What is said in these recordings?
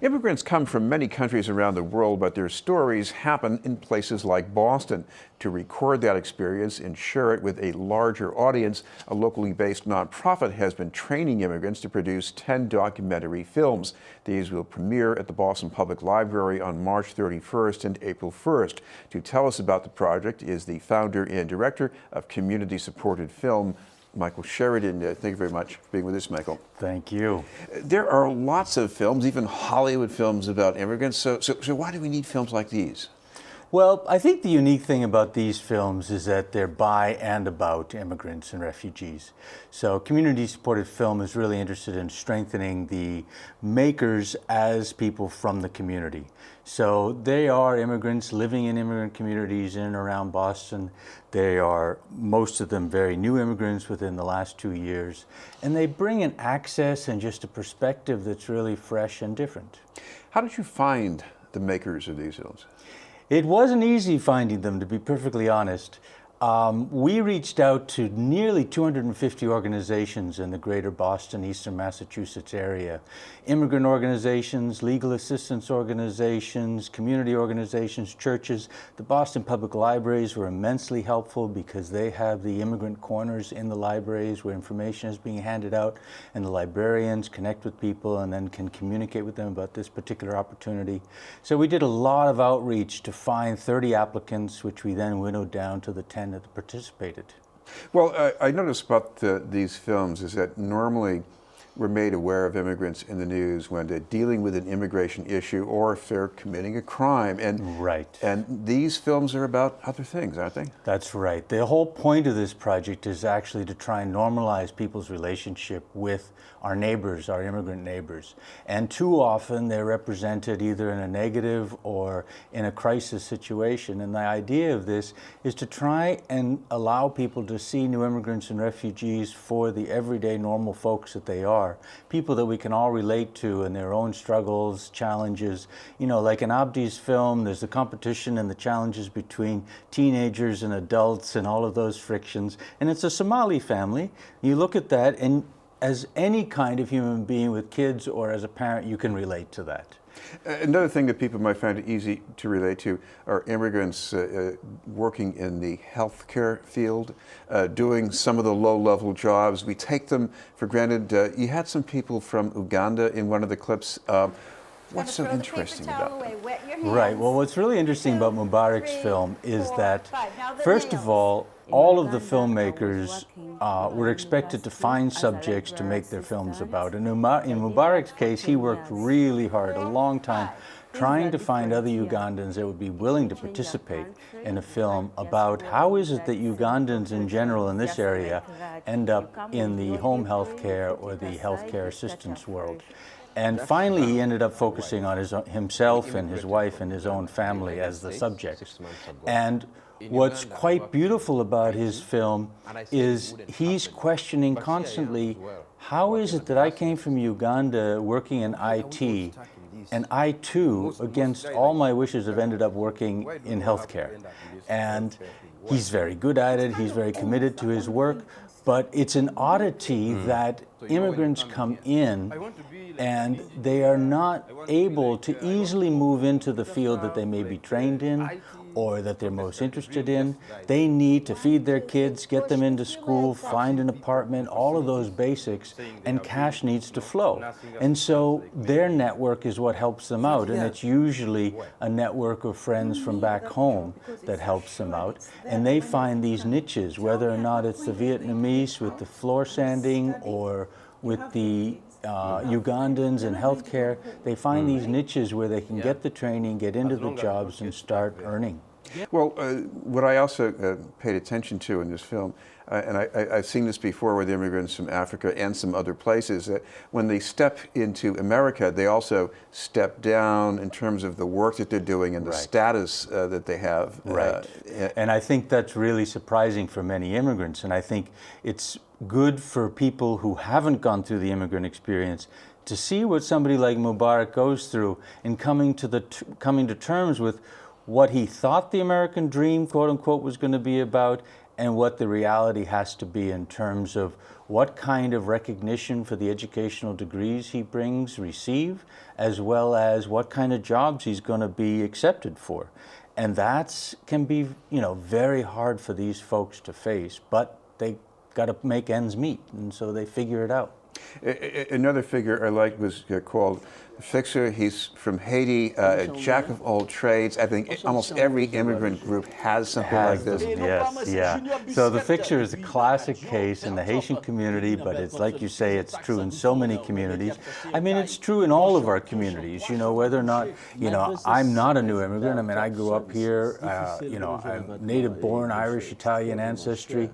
Immigrants come from many countries around the world, but their stories happen in places like Boston. To record that experience and share it with a larger audience, a locally based nonprofit has been training immigrants to produce 10 documentary films. These will premiere at the Boston Public Library on March 31st and April 1st. To tell us about the project is the founder and director of Community Supported Film, Michael Sheridan. Thank you very much for being with us, Michael. Thank you. There are lots of films, even Hollywood films about immigrants. So why do we need films like these? Well, I think the unique thing about these films is that they're by and about immigrants and refugees. So community-supported film is really interested in strengthening the makers as people from the community. So they are immigrants living in immigrant communities in and around Boston. They are, most of them, very new immigrants within the last 2 years. And they bring an access and just a perspective that's really fresh and different. How did you find the makers of these films? It wasn't easy finding them, to be perfectly honest. We reached out to nearly 250 organizations in the greater Boston, eastern Massachusetts area. Immigrant organizations, legal assistance organizations, community organizations, churches. The Boston Public Libraries were immensely helpful because they have the immigrant corners in the libraries where information is being handed out, and the librarians connect with people and then can communicate with them about this particular opportunity. So we did a lot of outreach to find 30 applicants, which we then winnowed down to the 10 that participated. Well, I noticed about these films is that normally we're made aware of immigrants in the news when they're dealing with an immigration issue or if they're committing a crime. And, right. And these films are about other things, aren't they? That's right. The whole point of this project is actually to try and normalize people's relationship with our neighbors, our immigrant neighbors. And too often they're represented either in a negative or in a crisis situation. And the idea of this is to try and allow people to see new immigrants and refugees for the everyday normal folks that they are. People that we can all relate to in their own struggles, challenges. You know, like in Abdi's film, there's the competition and the challenges between teenagers and adults and all of those frictions. And it's a Somali family. You look at that, and as any kind of human being with kids or as a parent, you can relate to that. Another thing that people might find it easy to relate to are immigrants working in the healthcare field, doing some of the low-level jobs. We take them for granted. You had some people from Uganda in one of the clips. What's so interesting about them? Right. Well, what's really interesting about Mubarak's film is that, first of all of the filmmakers were expected to find subjects to make their films about. And in Mubarak's case, he worked really hard, a long time, trying to find other Ugandans that would be willing to participate in a film about how is it that Ugandans in general in this area end up in the home health care or the healthcare assistance world. And finally, he ended up focusing on himself and his wife and his own family as the subjects. And what's quite beautiful about his film is he's questioning constantly, how is it that I came from Uganda working in IT, and I too, against all my wishes, have ended up working in healthcare? And he's very good at it, he's very committed to his work, but it's an oddity that immigrants come in and they are not able to easily move into the field that they may be trained in or that they're most interested in. They need to feed their kids, get them into school, find an apartment, all of those basics, and cash needs to flow. And so their network is what helps them out, and it's usually a network of friends from back home that helps them out. And they find these niches, whether or not it's the Vietnamese with the floor sanding or with the Ugandans in healthcare, they find these niches where they can get the training, get into the jobs, and start earning. Well, what I also paid attention to in this film, and I've seen this before with immigrants from Africa and some other places, that when they step into America, they also step down in terms of the work that they're doing and the status that they have. Right. And I think that's really surprising for many immigrants, and I think it's good for people who haven't gone through the immigrant experience to see what somebody like Mubarak goes through in coming to terms with what he thought the American dream, quote unquote, was going to be about, and what the reality has to be in terms of what kind of recognition for the educational degrees he brings receive, as well as what kind of jobs he's going to be accepted for. And that can be, very hard for these folks to face, but they got to make ends meet, and so they figure it out. Another figure I liked was called Fixer. He's from Haiti, a jack of all trades. I think almost every immigrant group has something like this. Yes, yeah. So the Fixer is a classic case in the Haitian community, but it's like you say, it's true in so many communities. I mean, it's true in all of our communities, whether or not, I'm not a new immigrant. I mean, I grew up here, I'm native born Irish, Italian ancestry,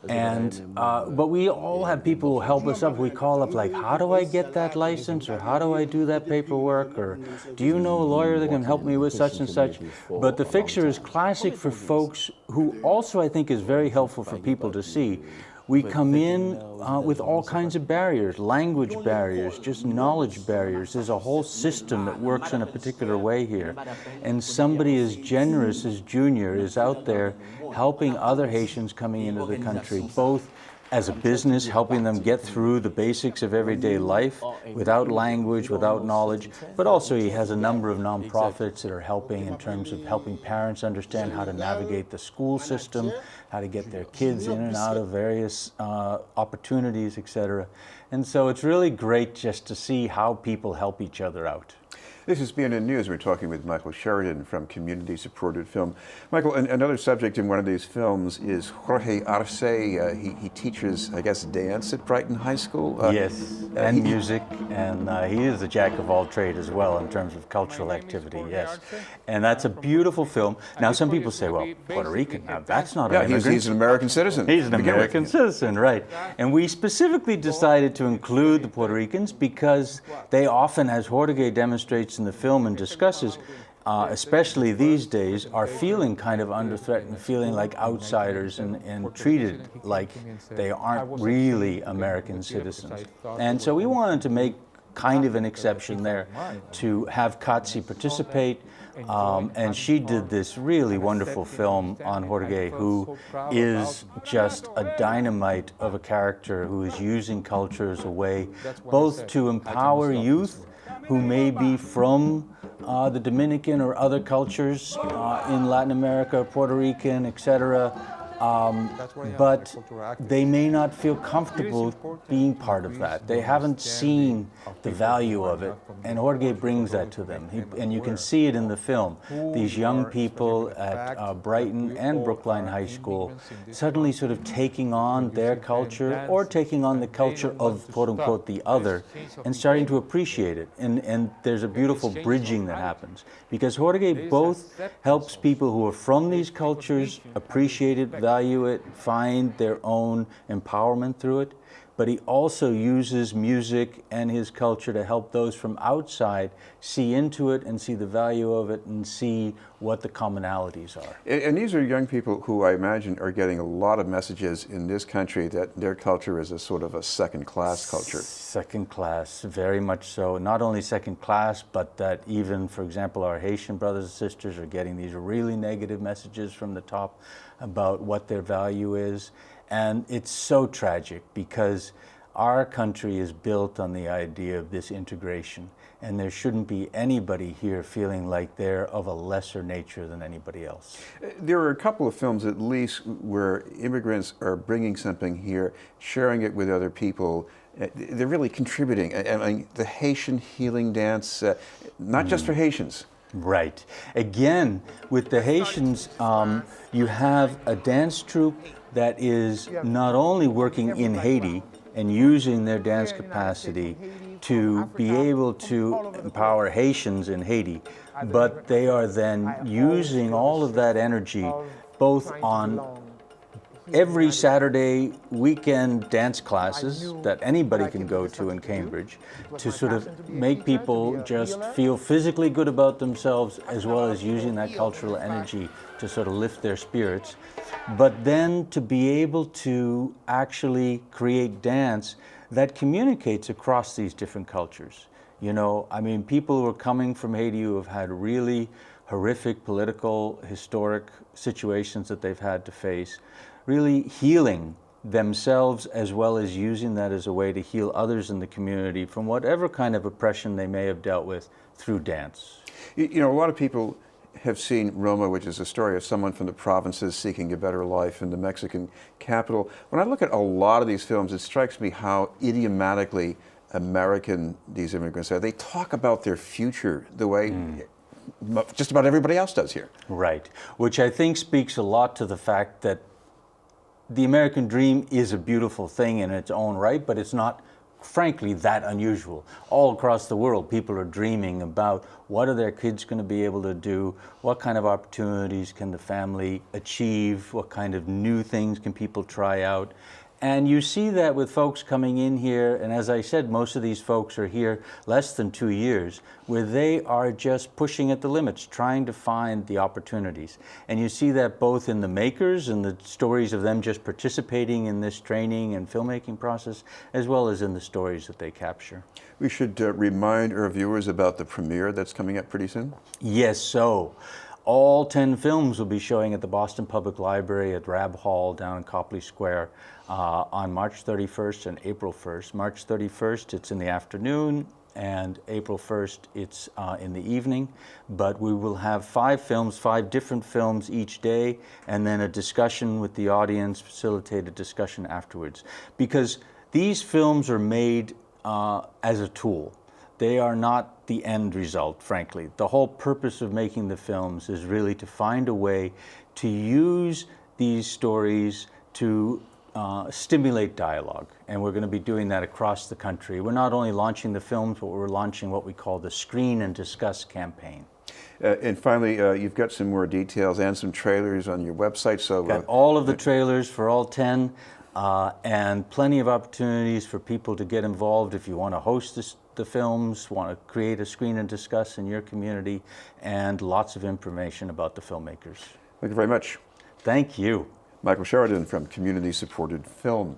and, but we all have people who help us up. We call up like, how do I get that license, or how do I do that paperwork, or do you know a lawyer that can help me with such and such? But the Fixer is classic for folks who also I think is very helpful for people to see. We come in with all kinds of barriers, language barriers, just knowledge barriers. There's a whole system that works in a particular way here. And somebody as generous as Junior is out there helping other Haitians coming into the country, both as a business, helping them get through the basics of everyday life without language, without knowledge, but also he has a number of nonprofits that are helping in terms of helping parents understand how to navigate the school system, how to get their kids in and out of various opportunities, etc. And so it's really great just to see how people help each other out. This is BNN News. We're talking with Michael Sheridan from Community Supported Film. Michael, another subject in one of these films is Jorge Arce. He teaches, I guess, dance at Brighton High School. Yes, and music, and he is a jack of all trades as well in terms of cultural activity, yes. And that's a beautiful film. Now, some people say, well, Puerto Rican, now that's not an immigrant. He's an American citizen. He's an American citizen, right. And we specifically decided to include the Puerto Ricans because they often, as Jorge demonstrates in the film and discusses, especially these days, are feeling kind of under threat and feeling like outsiders and treated like they aren't really American citizens. And so we wanted to make kind of an exception there to have Katsi participate. And she did this really wonderful film on Jorge, who is just a dynamite of a character who is using culture as a way both to empower youth who may be from the Dominican or other cultures in Latin America, Puerto Rican, etc., but they may not feel comfortable being part of that. They haven't seen the value of it, and Jorge brings that to them. And you can see it in the film. These young people at Brighton and Brookline High School suddenly sort of taking on their culture or taking on the culture of, quote-unquote, the other, and starting to appreciate it. And there's a beautiful bridging that happens, because Jorge both helps people who are from these cultures appreciate it, value it, find their own empowerment through it, but he also uses music and his culture to help those from outside see into it and see the value of it and see what the commonalities are. And these are young people who I imagine are getting a lot of messages in this country that their culture is a sort of a second-class culture. Second class, very much so. Not only second class, but that even, for example, our Haitian brothers and sisters are getting these really negative messages from the top about what their value is. And it's so tragic because our country is built on the idea of this integration, and there shouldn't be anybody here feeling like they're of a lesser nature than anybody else. There are a couple of films at least where immigrants are bringing something here, sharing it with other people. They're really contributing. I mean, the Haitian healing dance, not just for Haitians. Right. Again, with the Haitians, you have a dance troupe that is not only working in Haiti and using their dance capacity to be able to empower Haitians in Haiti, but they are then using all of that energy both on every Saturday weekend dance classes that anybody can go to in Cambridge to sort of make people just feel physically good about themselves, as well as using that cultural energy to sort of lift their spirits, but then to be able to actually create dance that communicates across these different cultures. You know, I mean, people who are coming from Haiti who have had really horrific political, historic situations that they've had to face, really healing themselves as well as using that as a way to heal others in the community from whatever kind of oppression they may have dealt with through dance. You know, a lot of people have seen Roma, which is a story of someone from the provinces seeking a better life in the Mexican capital. When I look at a lot of these films, it strikes me how idiomatically American these immigrants are. They talk about their future the way just about everybody else does here. Right, which I think speaks a lot to the fact that the American dream is a beautiful thing in its own right, but it's not, frankly, that unusual. All across the world, people are dreaming about what are their kids going to be able to do, what kind of opportunities can the family achieve, what kind of new things can people try out. And you see that with folks coming in here, and as I said, most of these folks are here less than 2 years, where they are just pushing at the limits, trying to find the opportunities. And you see that both in the makers and the stories of them just participating in this training and filmmaking process, as well as in the stories that they capture. We should remind our viewers about the premiere that's coming up pretty soon. Yes, so all 10 films will be showing at the Boston Public Library at Rab Hall down in Copley Square on March 31st and April 1st. March 31st, it's in the afternoon, and April 1st, it's in the evening. But we will have 5 films, 5 different films each day, and then a discussion with the audience, facilitated discussion afterwards. Because these films are made as a tool. They are not the end result, frankly. The whole purpose of making the films is really to find a way to use these stories to stimulate dialogue. And we're going to be doing that across the country. We're not only launching the films, but we're launching what we call the Screen and Discuss campaign. And finally, you've got some more details and some trailers on your website. So got all of the trailers for all 10 and plenty of opportunities for people to get involved if you want to host the films, want to create a Screen and Discuss in your community, and lots of information about the filmmakers. Thank you very much. Thank you. Michael Sheridan from Community Supported Film.